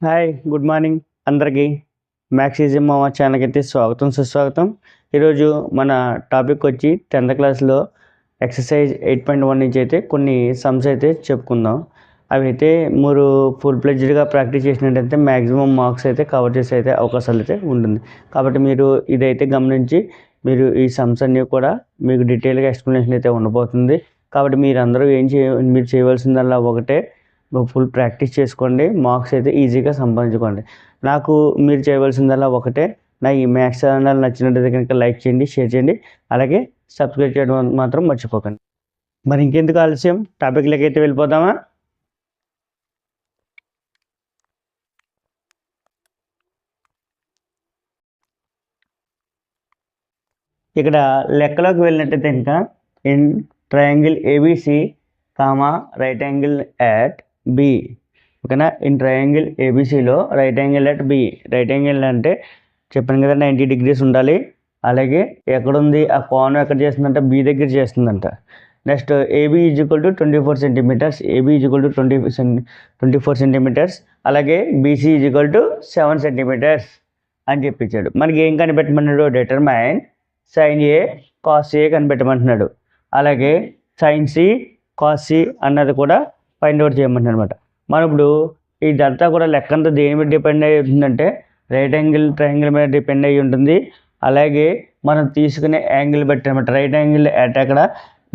Hi good morning అందరికీ మ్యాథ్సిజం మా ఛానల్కి అయితే స్వాగతం సుస్వాగతం. ఈరోజు మన టాపిక్ వచ్చి 10th క్లాస్లో ఎక్సర్సైజ్ 8.1 నుంచి అయితే కొన్ని సమ్స్ అయితే చెప్పుకుందాం. అవి అయితే మీరు ఫుల్ ప్లెడ్జ్డ్గా ప్రాక్టీస్ చేసినట్టయితే మ్యాక్సిమం మార్క్స్ అయితే కవర్ చేసే అయితే అవకాశాలు అయితే ఉంటుంది. కాబట్టి మీరు ఇదైతే గమనించి మీరు ఈ సమ్స్ అన్నీ కూడా మీకు డీటెయిల్గా ఎక్స్ప్లెనేషన్ అయితే ఉండబోతుంది. కాబట్టి మీరందరూ మీరు చేయవలసిందల్లా ఒకటే, ఫుల్ ప్రాక్టీస్ చేసుకోండి, మార్క్స్ అయితే ఈజీగా సంపాదించుకోండి. నాకు మీరు చేయవలసిందల్లా ఒకటే, నా ఈ మ్యాథ్స్ ఛానల్ నచ్చినట్టయితే కనుక లైక్ చేయండి, షేర్ చేయండి, అలాగే సబ్స్క్రైబ్ చేయడం మాత్రం మర్చిపోకండి. మరి ఇంకెందుకు ఆలస్యం, టాపిక్లోకి అయితే వెళ్ళిపోదామా? ఇక్కడ లెక్కలోకి వెళ్ళినట్టయితే ఇంకా in triangle ABC right angle at B, ఓకేనా. ఇన్ ట్రయాంగిల్ ఏబిసిలో right angle at B, right angle అంటే చెప్పాను కదా 90 degrees ఉండాలి. అలాగే ఎక్కడుంది ఆ కోణం ఎక్కడ చేస్తుందంట, బి దగ్గర చేస్తుందంట. Next AB is equal to 24 centimeters, AB is equal to 24 centimeters, అలాగే BC is equal to 7 centimeters అని చెప్పించాడు. మనకి ఏం కనిపెట్టమన్నాడు, determine sine A cos A కనిపెట్టమంటున్నాడు. అలాగే సైన్ సి కాస్ సి అన్నది కూడా ఫైండ్ అవుట్ చేయమంటున్నాడు అనమాట. మనం ఇప్పుడు ఇదంతా కూడా లెక్కంతా దేని మీద డిపెండ్ అయ్యి ఉంటుందంటే రైట్ యాంగిల్ ట్రయాంగిల్ మీద డిపెండ్ అయ్యి ఉంటుంది. అలాగే మనం తీసుకునే యాంగిల్ బట్టి అనమాట. రైట్ యాంగిల్ అట్ అక్కడ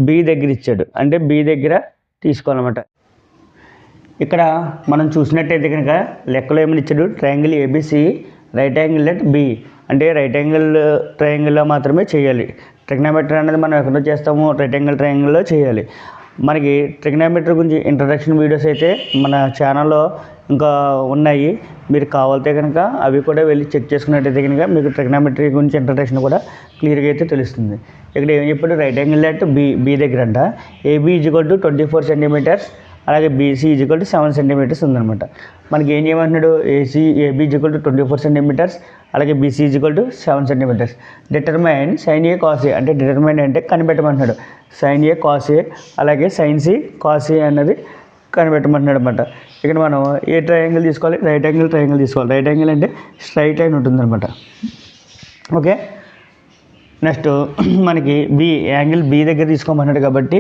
బి దగ్గర ఇచ్చాడు, అంటే బి దగ్గర తీసుకోవాలన్నమాట. ఇక్కడ మనం చూసినట్టయితే కనుక లెక్కలో ఏమైనా ఇచ్చాడు, triangle ABC right angle at B, అంటే రైట్ యాంగిల్ ట్రయాంగిల్లో మాత్రమే చేయాలి. ట్రిగ్నోమెట్రీ అనేది మనం ఎక్కడో చేస్తాము, రైట్ యాంగిల్ ట్రయాంగిల్లో చేయాలి. మనకి ట్రిగ్నోమెట్రీ గురించి ఇంట్రడక్షన్ వీడియోస్ అయితే మన ఛానల్లో ఇంకా ఉన్నాయి, మీరు కావాలితే కనుక అవి కూడా వెళ్ళి చెక్ చేసుకున్నట్టయితే కనుక మీకు ట్రిగ్నోమెట్రీ గురించి ఇంట్రడక్షన్ కూడా క్లియర్గా అయితే తెలుస్తుంది. ఇక్కడ ఏం చెప్పాడు, రైట్ యాంగిల్ అట్ బి దగ్గర అంట AB is equal to 24 centimeters, అలాగే BC is equal to 7 centimeters ఉందన్నమాట. మనకి ఏం చేయమంటున్నాడు, AB is equal to 24 centimeters, అలాగే BC is equal to 7 centimeters. Determine sine A cos A, అంటే డిటర్మైన్ అంటే కనిపెట్టమంటున్నాడు. సైన్ ఏ కాస్ ఏ అలాగే సైన్ సి కాస్ ఏ అన్నది కనిపెట్టమంటున్నాడు అనమాట. ఇక్కడ మనం ఏ ట్రయాంగిల్ తీసుకోవాలి, రైట్ యాంగిల్ ట్రయాంగిల్ తీసుకోవాలి. రైట్ యాంగిల్ అంటే స్ట్రైట్ లైన్ ఉంటుందన్నమాట. ఓకే, నెక్స్ట్ మనకి బి యాంగిల్ బి దగ్గర తీసుకోమన్నాడు కాబట్టి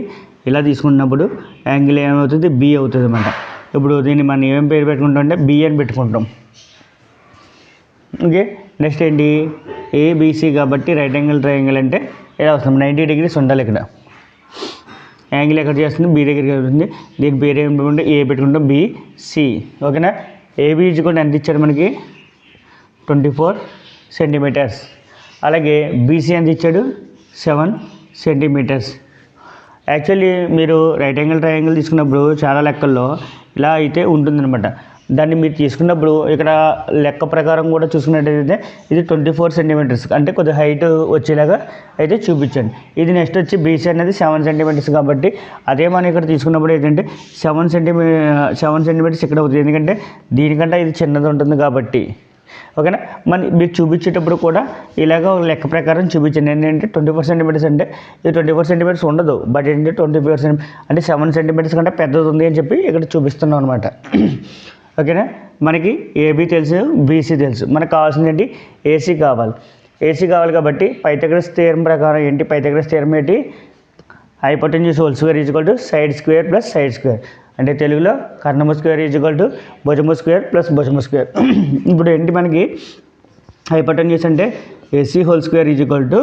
ఇలా తీసుకున్నప్పుడు యాంగిల్ ఏమవుతుంది, బి అవుతుంది అన్నమాట. ఇప్పుడు దీన్ని మనం ఏం పేరు పెట్టుకుంటాం అంటే బి అని పెట్టుకుంటాం. ఓకే, నెక్స్ట్ ఏంటి, ఏబిసి కాబట్టి రైట్ యాంగిల్ ట్రయాంగిల్ అంటే ఇలా వస్తుంది, 90 degrees ఉండాలి. ఇక్కడ యాంగిల్ ఎక్కడ చేస్తుంది, బి దగ్గరికి అవుతుంది. దీనికి పేరు ఏం పెట్టుకుంటే ఏ పెట్టుకుంటాం, బిసి. ఓకేనా. ఏబి ఈజ్ కూడా ఎంత ఇచ్చాడు మనకి, 24 centimeters, అలాగే బీసీ ఎంత ఇచ్చాడు, 7 centimeters. యాక్చువల్లీ మీరు రైట్ యాంగిల్ ట్రయాంగిల్ తీసుకున్నప్పుడు చాలా లెక్కల్లో ఇలా అయితే ఉంటుందన్నమాట. దాన్ని మీరు తీసుకున్నప్పుడు ఇక్కడ లెక్క ప్రకారం కూడా చూసుకున్నట్టయితే ఇది 24 centimeters, అంటే కొద్దిగా హైట్ వచ్చేలాగా అయితే చూపించండి. ఇది నెక్స్ట్ వచ్చి బీసీ అనేది 7 centimeters కాబట్టి అదే మనం ఇక్కడ తీసుకున్నప్పుడు ఏంటంటే 7 centimeters ఇక్కడ అవుతుంది, ఎందుకంటే దీనికంటే ఇది చిన్నది ఉంటుంది కాబట్టి. ఓకేనా. మరి మీకు చూపించేటప్పుడు కూడా ఇలాగ లెక్క ప్రకారం చూపించండి. ఏంటంటే 24 centimeters అంటే ఇది 24 centimeters ఉండదు, బట్ ఏంటంటే 24 అంటే 7 centimeters కంటే పెద్దది ఉంది అని చెప్పి ఇక్కడ చూపిస్తున్నాం అనమాట. ఓకేనా. మనకి ఏబి తెలుసు, బీసీ తెలుసు, మనకు కావాల్సింది ఏంటి, ఏసీ కావాలి. ఏసీ కావాలి కాబట్టి పైథాగరస్ థియరం ప్రకారం ఏంటి, పైథాగరస్ థియరం ఏంటి, hypotenuse whole square is equal to side square plus side square, అంటే తెలుగులో కర్ణము స్క్వేర్ ఈజ్ ఈక్వల్ టు భుజము స్క్వేర్ ప్లస్ భుజము స్క్వేర్. ఇప్పుడు ఏంటి మనకి హైపోటెన్యూస్ అంటే AC whole square is equal to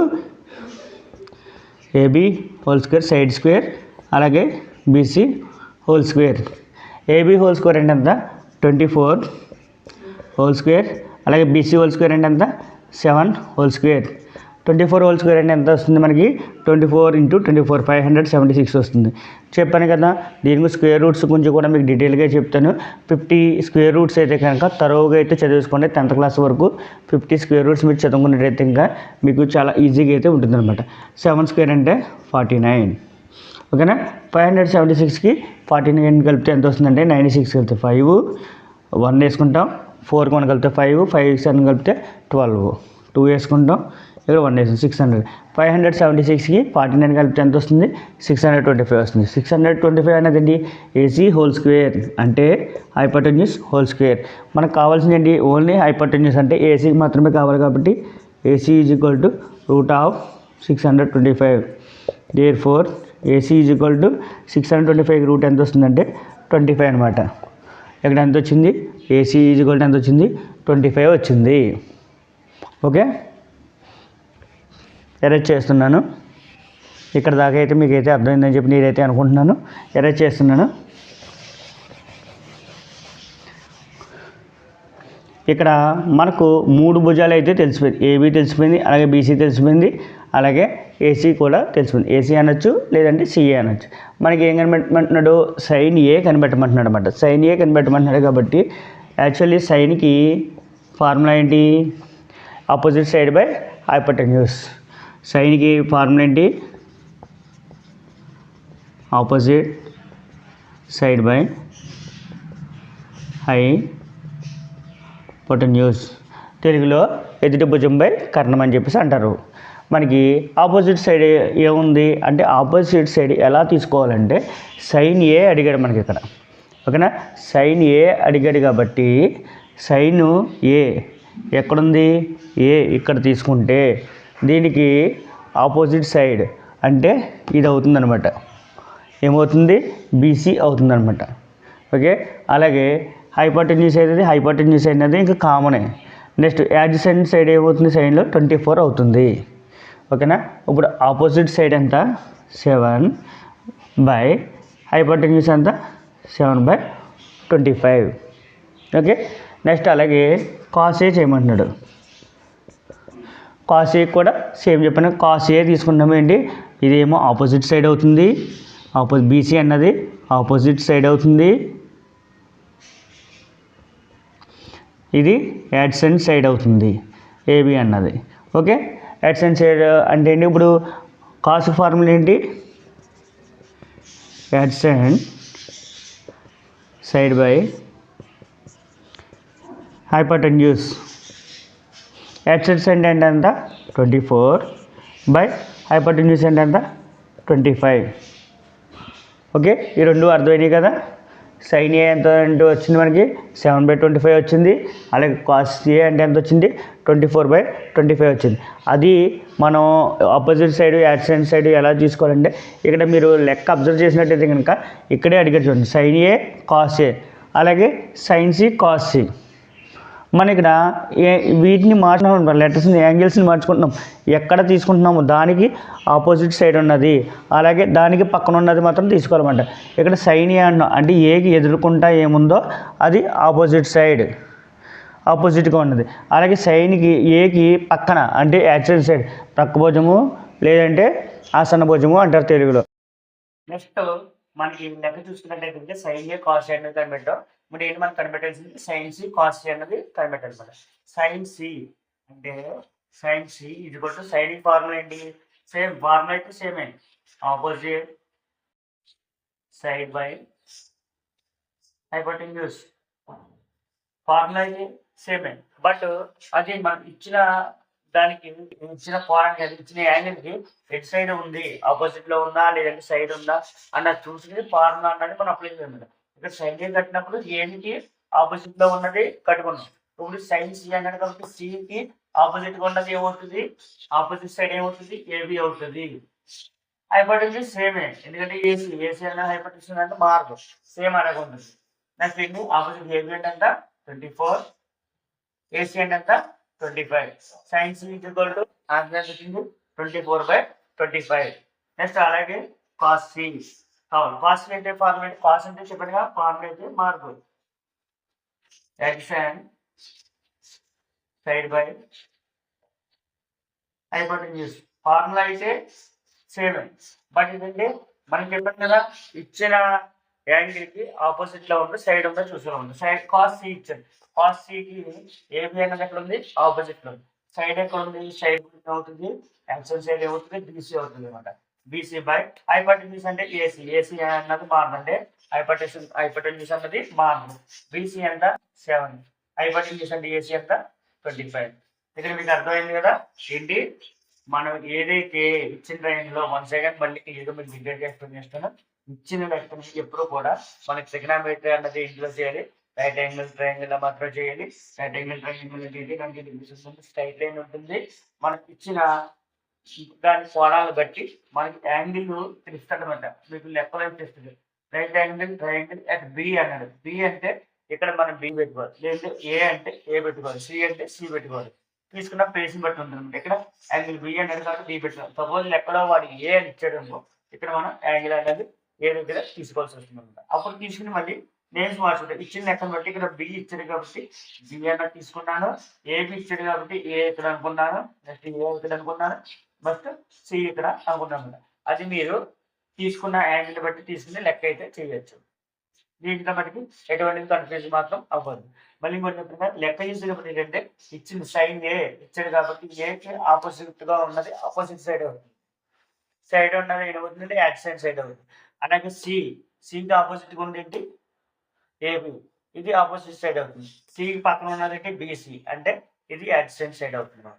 AB whole square side square, అలాగే BC whole square. AB whole square అంటే ఎంత, 24 హోల్ స్క్వేర్, అలాగే బీసీ హోల్ స్క్వేర్ అంటే ఎంత, 7 హోల్ స్క్వేర్. 24 హోల్ స్క్వేర్ అంటే ఎంత వస్తుంది మనకి, 24 × 24 576 వస్తుంది. చెప్పాను కదా, దీనికి స్క్వేర్ రూట్స్ గురించి కూడా మీకు డీటెయిల్గా చెప్తాను. 50 స్క్వేర్ రూట్స్ అయితే కనుక తరువుగా అయితే చదివేసుకోండి. 10th క్లాస్ వరకు 50 స్క్వేర్ రూట్స్ మీరు చదువుకున్నట్టయితే ఇంకా మీకు చాలా ఈజీగా అయితే ఉంటుంది అనమాట. 7 స్క్వేర్ అంటే 49. ఓకేనా. 576కి 49 కలిపితే ఎంత వస్తుందంటే 96 కలిపితే 5, 1 వేసుకుంటాం, 4 1 కలిపితే 5, 5 7 కలిపితే 12, 2 వేసుకుంటాం, ఇక్కడ 1 వేసాను 600. 576కి 49 కలిపితే ఎంత వస్తుంది? 625 వస్తుంది. 625 అనేది ఏంటి? ఏసీ హోల్ స్క్వేర్ అంటే హైపోటెన్యూస్ హోల్ స్క్వేర్. మనకు కావాల్సింది ఏంటి? ఓన్లీ హైపోటెన్యూస్ అంటే ఏసీకి మాత్రమే కావాలి కాబట్టి AC is equal to √625. Therefore AC is equal to 625 root ఎంత వస్తుందంటే 25 అనమాట. ఇక్కడ ఎంత వచ్చింది? ఏసీ ఈజ్ ఈక్వల్ టు ఎంత వచ్చింది? 25 వచ్చింది. ఓకే, ఎరేజ్ చేస్తున్నాను. ఇక్కడ దాకా అయితే మీకు అయితే అర్థమైందని చెప్పి నేనైతే అనుకుంటున్నాను. ఎరేజ్ చేస్తున్నాను. ఇక్కడ మనకు 3 భుజాలు అయితే తెలిసిపోయింది. ఏబీ తెలిసిపోయింది, అలాగే బీసీ తెలిసిపోయింది, అలాగే ఏసీ కూడా తెలిసిపోయింది. ఏసీ అనొచ్చు, లేదంటే సిఏ అనొచ్చు. మనకి ఏం కనిపెట్టమంటున్నాడు? సైన్ ఏ కనిపెట్టమంటున్నాడు అనమాట. సైన్ ఏ కనిపెట్టమంటున్నాడు కాబట్టి యాక్చువల్లీ సైన్కి ఫార్ములా ఏంటి? Opposite side by hypotenuse. సైన్కి ఫార్ములా ఏంటి? Opposite side by hypotenuse. తెలుగులో ఎదుటి భుజం బై కర్ణం అని చెప్పేసి అంటారు. మనకి ఆపోజిట్ సైడ్ ఏముంది అంటే ఆపోజిట్ సైడ్ ఎలా తీసుకోవాలంటే సైన్ ఏ అడిగాడు మనకి ఇక్కడ. ఓకేనా? సైన్ ఏ అడిగాడు కాబట్టి సైన్ ఏ ఎక్కడుంది? ఏ ఇక్కడ తీసుకుంటే దీనికి ఆపోజిట్ సైడ్ అంటే ఇది అవుతుందన్నమాట. ఏమవుతుంది? బీసీ అవుతుందన్నమాట. ఓకే, అలాగే హైపోటెన్యూస్ అయితే హైపోటెన్యూస్ అనేది ఇంకా కామనే. నెక్స్ట్ యాడ్జసెంట్ సైడ్ ఏమవుతుంది? సైన్లో 24 అవుతుంది. ఓకేనా? ఇప్పుడు ఆపోజిట్ సైడ్ ఎంత? 7 బై హైపోటెన్యూస్ ఎంత? 7/25. ఓకే, నెక్స్ట్ అలాగే కాస్ ఏ చేయమంటున్నాడు. కాస్ ఏ కూడా సేమ్ చెప్పాను. కాస్ ఏ తీసుకున్నాము ఏంటి? ఇదేమో ఆపోజిట్ సైడ్ అవుతుంది. బీసీ అన్నది ఆపోజిట్ సైడ్ అవుతుంది. ఇది యాడ్సెంట్ సైడ్ అవుతుంది ఏబి అన్నది. ఓకే, యాడ్సెంట్ సైడ్ అంటే ఏంటి? ఇప్పుడు కాస్ ఫార్ములా ఏంటి? యాడ్సెంట్ సైడ్ బై హైపోటెన్యూస్. యాడ్సెంట్ సైడ్ అంటే ఎంత? 24 బై హైపోటెన్యూస్ అంటే ఎంత? 25. ఓకే, ఈ రెండు అర్థమైనాయి కదా. సైన్ ఏ ఎంత అంటే వచ్చింది మనకి? 7/25 వచ్చింది. అలాగే కాస్ ఏ అంటే ఎంత వచ్చింది? 24/25 వచ్చింది. అది మనం ఆపోజిట్ సైడ్ యాడ్సెంట్ సైడ్ ఎలా తీసుకోవాలంటే ఇక్కడ మీరు లెక్క అబ్జర్వ్ చేసినట్టయితే కనుక ఇక్కడే అడిగారు చూడండి. సైన్ ఏ కాస్ ఏ, అలాగే సైన్ సి కాస్ సి. మన ఇక్కడ వీటిని మార్చుకుంటున్నాం, లెటర్స్ని యాంగిల్స్ని మార్చుకుంటున్నాం. ఎక్కడ తీసుకుంటున్నాము? దానికి ఆపోజిట్ సైడ్ ఉన్నది, అలాగే దానికి పక్కన ఉన్నది మాత్రం తీసుకోవాలన్నమాట. ఇక్కడ సైన్ ఏ అంటున్నాం అంటే ఏకి ఎదుర్కొంటా ఏముందో అది ఆపోజిట్ సైడ్, ఆపోజిట్గా ఉన్నది. అలాగే సైన్కి ఏకి పక్కన అంటే యాడ్జసెంట్ సైడ్, ప్రక్క భుజము లేదంటే ఆసన్న భుజము అంటారు తెలుగులో. నెక్స్ట్ మనకి లెక్క చూసుకున్నట్టయితే సైన్ ఏ కాస్ ఏ అనేది కనిపెట్టాం. ఇప్పుడు ఏంటి మనకు కనిపెట్టాల్సింది? సైన్ సి కాస్ సి అన్నది కనిపెట్టాలి అనమాట. సైన్ సి అంటే సైన్ సి ఇది కొట్టు సైన్ ఫార్ములా ఏంటి? సేమ్ ఫార్ములా అయితే సేమే. Opposite side by hypotenuse. Formula అయితే సేమే, బట్ అది మనకి ఇచ్చిన దానికి ఇచ్చిన కోణానికి అది ఇచ్చిన యాంగిల్కి ఎటు సైడ్ ఉంది, ఆపోజిట్లో ఉందా లేదంటే సైడ్ ఉందా అన్నది చూసి ఫార్ములా అన్నది మనం అప్లై చేయాలి. ఇక్కడ సైన్ ఏ కట్టినప్పుడు ఏమికి ఆపోజిట్లో ఉన్నది కట్టుకున్నాం. ఇప్పుడు సైన్ సి అన్నది కాబట్టి సికి ఆపోజిట్గా ఉన్నది ఏమవుతుంది? ఆపోజిట్ సైడ్ ఏమవుతుంది? ఏబి అవుతుంది. హైపోటెన్యూస్ సేమే, ఎందుకంటే ఏసీ అన్న హైపోటెన్యూస్ అంటే మార్పు సేమ్ అలాగే ఉంటుంది. నెక్స్ట్ ఏంటి? ఆపోజిట్ ఏబి అంటే ఎంత? 24, ఏసీ అంటే ఎంత? 25. Sine C equal to answer వచ్చింది 24/25. నెక్స్ట్ అలాగే కాస్ సి. కాస్ అంటే ఫార్ములా, కాస్ అంటే చెప్పండిగా ఫార్ములా అయితే మార్పు. Adjacent side by hypotenuse. Formula అయితే సేమ్, బట్ ఏంటంటే మనకి చెప్పండి కదా ఇచ్చిన యాంగిల్కి ఆపోజిట్ లో ఉంటే సైడ్ ఉందో చూసుకోవాలి. సైడ్ కాస్ సి ఇచ్చాడు. కాస్ సికి ఏబి అన్నది ఎక్కడ ఉంది? ఆపోజిట్ లో ఉంది. సైడ్ ఎక్కడ ఉంది? సైడ్ అవుతుంది, యాక్షన్ సైడ్ ఏమవుతుంది? బీసీ అవుతుంది అనమాట. బీసీ బై హైపోటెన్యూస్ అంటే ఏసీ. ఏసీ అన్నది మారదంటే హైపోటెన్యూస్ అన్నది మారదు. బీసీ అంట 7, హైపోటెన్యూస్ అంటే ఏసీ అంట 25. ఇక్కడ మీకు అర్థమైంది కదా ఏంటి మనం ఏదైతే ఇచ్చిన ట్రైన్లో 1 సెకండ్ మళ్ళీ ఏదో మీకు డిగ్రేడ్ ఎక్స్ప్లెయిన్ చేస్తాను. ఇచ్చిన లెక్కని ఎప్పుడు కూడా మనకి ట్రిగ్నోమెట్రీ అన్నది ఇంట్లో చేయాలి. రైట్ యాంగిల్ ట్రయాంగిల్ మాత్రం చేయాలి. రైట్ యాంగిల్ ట్రయాంగిల్ ఏంటి దానికి స్ట్రైట్ లైన్ ఉంటుంది. మనకి ఇచ్చిన దాని కోణాలు బట్టి మనకి యాంగిల్ తెలుస్తుంది అనమాట. మీకు లెక్కలో తెలుస్తుంది. Right angle triangle at B అన్నాడు. బి అంటే ఇక్కడ మనం బి పెట్టుకోవాలి, లేదంటే ఏ అంటే ఏ పెట్టుకోవాలి, సి అంటే సి పెట్టుకోవాలి. తీసుకున్న ప్లేస్ని బట్టి ఉంటుంది. ఇక్కడ యాంగిల్ బి అనేది కాబట్టి బి పెట్టుకోవాలి. సపోజ్ ఎక్కడో వాడు ఏ అని ఇచ్చాడు అనుకో, ఇక్కడ మనం యాంగిల్ అనేది ఏ దగ్గర తీసుకోవాల్సి వస్తుంది అనమాట. అప్పుడు తీసుకుని మళ్ళీ నేమ్స్ మార్చుకుంటాం. ఇచ్చిన లెక్కను బట్టి ఇక్కడ బి ఇచ్చాడు కాబట్టి బి అన్న తీసుకున్నాను, ఏబి ఇచ్చాడు కాబట్టి ఏ ఇక్కడ అనుకున్నాను, నెక్స్ట్ ఏ ఇక్కడ అనుకున్నాను, ఫస్ట్ సి ఇక్కడ అనుకున్నాను. అది మీరు తీసుకున్న యాంగిల్ బట్టి తీసుకుని లెక్క అయితే చేయొచ్చు. దీంట్లో బట్టి ఎటువంటి కన్ఫ్యూజన్ మాత్రం అవ్వదు. మళ్ళీ ఇంకొక లెక్క చేసేటప్పుడు ఏంటంటే ఇచ్చిన సైన్ ఏ ఇచ్చాడు కాబట్టి ఏకి ఆపోజిట్ గా ఉన్నది ఆపోజిట్ సైడ్ అవుతుంది. సైడ్ ఉన్నది ఏమవుతుందంటే యాక్సిడెంట్ సైడ్ అవుతుంది. అలాగే సికి ఆపోజిట్ గా ఉంది ఏంటి ఏబి, ఇది ఆపోజిట్ సైడ్ అవుతుంది. సికి పక్కన ఉన్నది బీసీ అంటే ఇది యాక్సిడెంట్ సైడ్ అవుతుంది.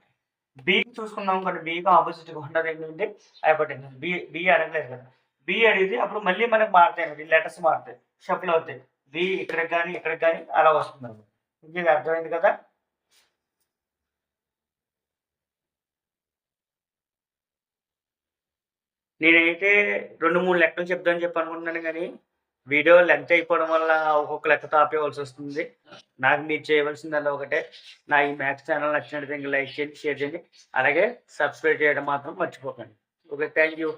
బి చూసుకున్నాం కానీ బికి ఆపోజిట్ గా ఉన్నది ఏంటంటే హైపోటెన్షన్. బి అడగలేదు కదా, బి అడిగితే అప్పుడు మళ్ళీ మనకు మారుతాయి, లెటర్స్ మారుతాయి, షఫుల్ అవుతాయి. బి ఇక్కడికి కానీ ఇక్కడికి కానీ అలా వస్తుంది అనమాట. ఇది అర్థమైంది కదా. నేనైతే 2-3 లెక్కలు చెప్దామని చెప్పి అనుకుంటున్నాను కానీ వీడియో లెంత్ అయిపోవడం వల్ల ఒక్కొక్క లెక్కతో ఆపేయవలసి వస్తుంది. నాకు మీరు చేయవలసిందల్లా ఒకటే, నా ఈ మ్యాథ్స్ ఛానల్ నచ్చినట్లయితే లైక్ చేయండి, షేర్ చేయండి, అలాగే సబ్స్క్రైబ్ చేయడం మాత్రం మర్చిపోకండి. Okay, thank you.